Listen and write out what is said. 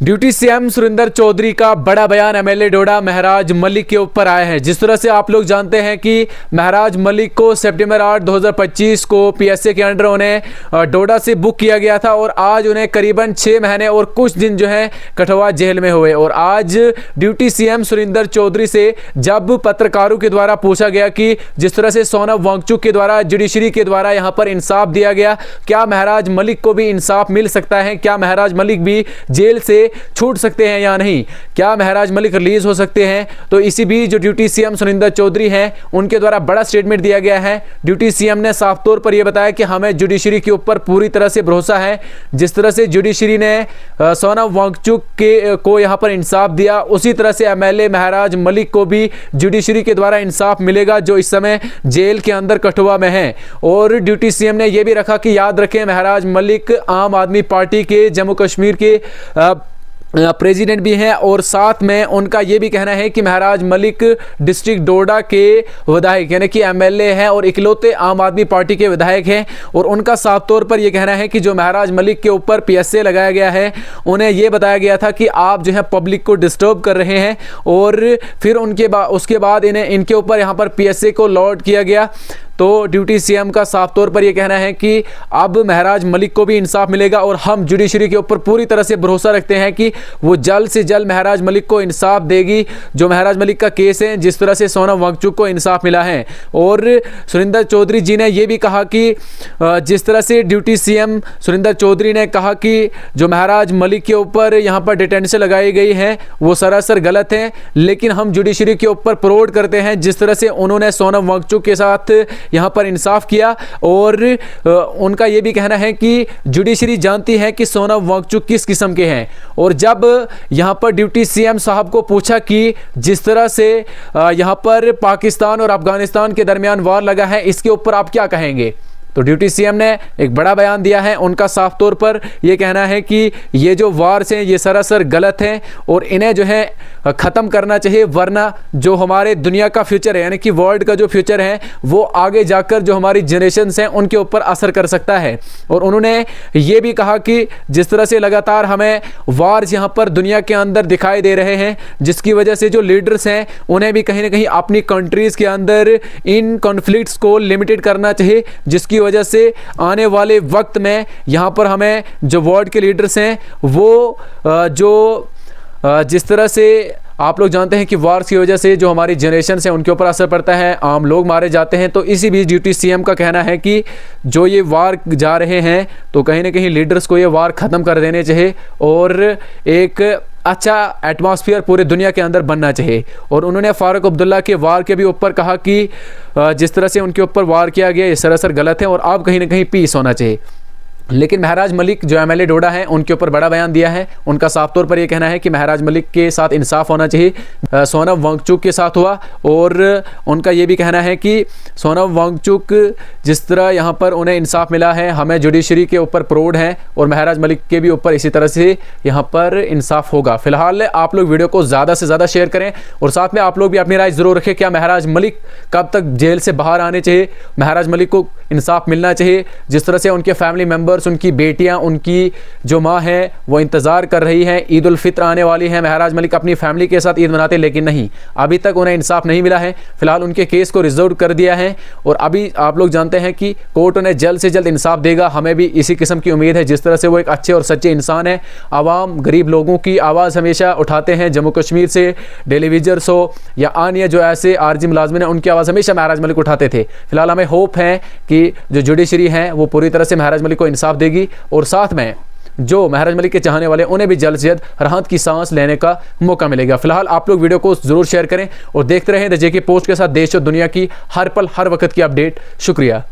Duty CM Surendra Chaudhary का बड़ा बयान एमएलए डोडा महराज मलिक के ऊपर आया है। जिस तरह से आप लोग जानते हैं कि महराज मलिक को सितंबर 8, 2025 को पीएसए के अंडर उन्हें डोडा से बुक किया गया था और आज उन्हें करीबन 6 महीने और कुछ दिन जो है कठुआ जेल में हुए। और आज ड्यूटी सीएम सुरेंद्र चौधरी से जब पत्रकारों के द्वारा पूछा गया कि जिस तरह से सोनम वांगचुक के द्वारा जुडिशरी के द्वारा यहाँ पर इंसाफ दिया गया, क्या महराज मलिक को भी इंसाफ मिल सकता है, क्या महराज मलिक भी जेल से छूट सकते हैं या नहीं, क्या महराज मलिक रिलीज हो सकते हैं। तो इसी बीच जो ड्यूटी सीएम सुरेंद्र चौधरी हैं उनके द्वारा बड़ा स्टेटमेंट दिया गया है। ड्यूटी सीएम ने साफ तौर पर यह बताया कि हमें जुडिशरी के ऊपर पूरी तरह से भरोसा है। जिस तरह से जुडिशरी ने सोनम वांगचुक को यहां पर इंसाफ दिया, उसी तरह से एमएलए महराज मलिक को भी जुडिशरी के द्वारा इंसाफ मिलेगा जो इस समय जेल के अंदर कठुआ में है। और ड्यूटी सीएम ने यह भी रखा कि याद रखें महराज मलिक आम आदमी पार्टी के जम्मू कश्मीर के प्रेसिडेंट भी हैं और साथ में उनका यह भी कहना है कि महराज मलिक डिस्ट्रिक्ट डोडा के विधायक यानी कि एमएलए हैं और इकलौते आम आदमी पार्टी के विधायक हैं। और उनका साफ तौर पर यह कहना है कि जो महराज मलिक के ऊपर पीएसए लगाया गया है, उन्हें यह बताया गया था कि आप जो है पब्लिक को डिस्टर्ब कर रहे हैं और फिर उसके बाद इनके ऊपर यहाँ पर पीएसए को लॉट किया गया। तो ड्यूटी सीएम का साफ तौर पर यह कहना है कि अब महराज मलिक को भी इंसाफ मिलेगा और हम जुडिशरी के ऊपर पूरी तरह से भरोसा रखते हैं कि वो जल्द से जल्द महराज मलिक को इंसाफ देगी। जो महराज मलिक का केस है, जिस तरह से सोनम वांगचुक को इंसाफ मिला है। और सुरेंद्र चौधरी जी ने यह भी कहा कि जिस तरह से ड्यूटी सीएम सुरेंद्र चौधरी ने कहा कि जो महराज मलिक के ऊपर यहाँ पर डिटेंशन लगाई गई है वो सरासर गलत है, लेकिन हम जुडिशरी के ऊपर प्राउड करते हैं जिस तरह से उन्होंने सोनम वांगचुक के साथ यहां पर इंसाफ किया। और उनका यह भी कहना है कि जुडिशरी जानती है कि सोनम वांगचुक किस किस्म के हैं। और जब यहां पर ड्यूटी सीएम साहब को पूछा कि जिस तरह से यहां पर पाकिस्तान और अफगानिस्तान के दरमियान वार लगा है, इसके ऊपर आप क्या कहेंगे, तो ड्यूटी सीएम ने एक बड़ा बयान दिया है। उनका साफ तौर पर यह कहना है कि ये जो वार्स हैं ये सरासर गलत हैं और इन्हें जो है ख़त्म करना चाहिए, वरना जो हमारे दुनिया का फ्यूचर है यानी कि वर्ल्ड का जो फ्यूचर है वो आगे जाकर जो हमारी जनरेशन्स हैं उनके ऊपर असर कर सकता है। और उन्होंने ये भी कहा कि जिस तरह से लगातार हमें वार्स यहाँ पर दुनिया के अंदर दिखाई दे रहे हैं, जिसकी वजह से जो लीडर्स हैं उन्हें भी कहीं ना कहीं अपनी कंट्रीज़ के अंदर इन कॉन्फ्लिक्ट्स को लिमिटेड करना चाहिए, जिसकी वजह से आने वाले वक्त में यहाँ पर हमें जो वर्ल्ड के लीडर्स हैं वो जिस तरह से आप लोग जानते हैं कि वार्स की वजह से जो हमारी जनरेशन है उनके ऊपर असर पड़ता है, आम लोग मारे जाते हैं। तो इसी बीच ड्यूटी सीएम का कहना है कि जो ये वार जा रहे हैं तो कहीं ना कहीं लीडर्स को ये वार ख़त्म कर देने चाहिए और एक अच्छा एटमॉस्फेयर पूरे दुनिया के अंदर बनना चाहिए। और उन्होंने फारूक अब्दुल्ला के वार के भी ऊपर कहा कि जिस तरह से उनके ऊपर वार किया गया ये सरासर गलत है और अब कहीं ना कहीं पीस होना चाहिए। लेकिन महराज मलिक जो एमएलए डोडा हैं उनके ऊपर बड़ा बयान दिया है। उनका साफ तौर पर यह कहना है कि महराज मलिक के साथ इंसाफ होना चाहिए। सोनम वांगचुक के साथ हुआ और उनका यह भी कहना है कि सोनम वांगचुक जिस तरह यहाँ पर उन्हें इंसाफ मिला है, हमें जुडिशरी के ऊपर प्राउड है और महराज मलिक के भी ऊपर इसी तरह से यहाँ पर इंसाफ होगा। फिलहाल आप लोग वीडियो को ज़्यादा से ज़्यादा शेयर करें और साथ में आप लोग भी अपनी राय ज़रूर रखें। क्या महराज मलिक कब तक जेल से बाहर आने चाहिए, महराज मलिक को इंसाफ मिलना चाहिए। जिस तरह से उनके फैमिली मेम्बर, उनकी बेटियां, उनकी जो माँ है वो इंतजार कर रही हैं, ईद उल फित्र आने वाली है, महराज मलिक अपनी फैमिली के साथ ईद मनाते, लेकिन नहीं, अभी तक उन्हें इंसाफ नहीं मिला है। फिलहाल उनके केस को रिजर्व कर दिया है और अभी आप लोग जानते हैं कि कोर्ट उन्हें जल्द से जल्द इंसाफ देगा। हमें भी इसी किस्म की उम्मीद है। जिस तरह से वो एक अच्छे और सच्चे इंसान है, आवाम गरीब लोगों की आवाज़ हमेशा उठाते हैं, जम्मू कश्मीर से टेलीविजर्स हो या अन्य जो ऐसे आरजी मुलाजमिन हैं उनकी आवाज़ हमेशा महराज मलिक उठाते थे। फिलहाल हमें होप है कि जो जुडिशरी है वो पूरी तरह से महराज मलिक को इंसाफ देगी और साथ में जो महराज मलिक के चाहने वाले उन्हें भी जल्द से जल्द राहत की सांस लेने का मौका मिलेगा। फिलहाल आप लोग वीडियो को जरूर शेयर करें और देखते रहें द जेके पोस्ट के साथ देश और दुनिया की हर पल हर वक्त की अपडेट। शुक्रिया।